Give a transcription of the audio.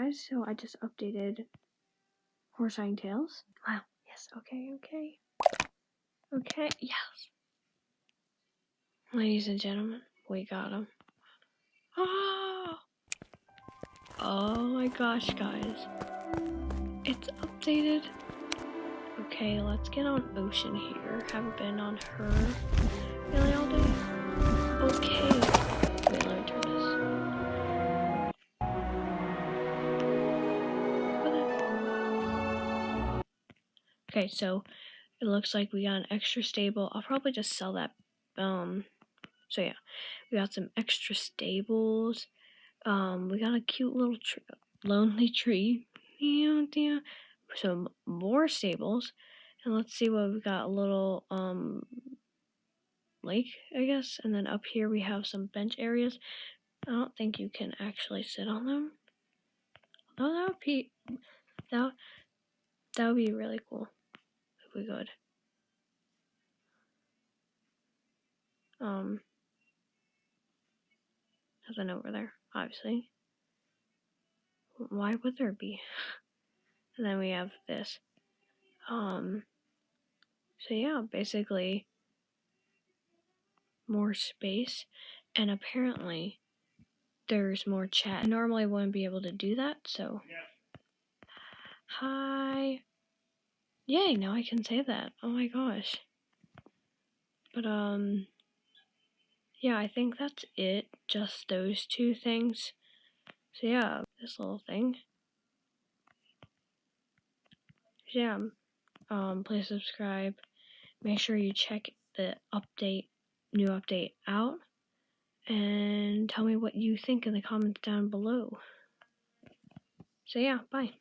guys, so I just updated Horse-Eyeing Tales. Wow, yes, okay, yes. Ladies and gentlemen, we got him. Oh my gosh, guys. It's updated. Okay, let's get on Ocean here. Haven't been on her really all day. Okay. Wait, let me turn this. Okay, so it looks like we got an extra stable. I'll probably just sell that. So yeah, we got some extra stables. We got a cute little lonely tree. Yeah. Some more stables. And let's see what we got. A little lake, I guess. And then up here we have some bench areas. I don't think you can actually sit on them. Oh, that would be really cool if we could. Nothing over there, obviously. Why would there be? And then we have this. So yeah, basically more space, and apparently there's more chat. I normally wouldn't be able to do that, so hi. Yay, now I can say that. Oh my gosh. But yeah, I think that's it. Just those two things. So yeah, this little thing. So yeah, please subscribe. Make sure you check the new update out, and tell me what you think in the comments down below. So yeah, bye.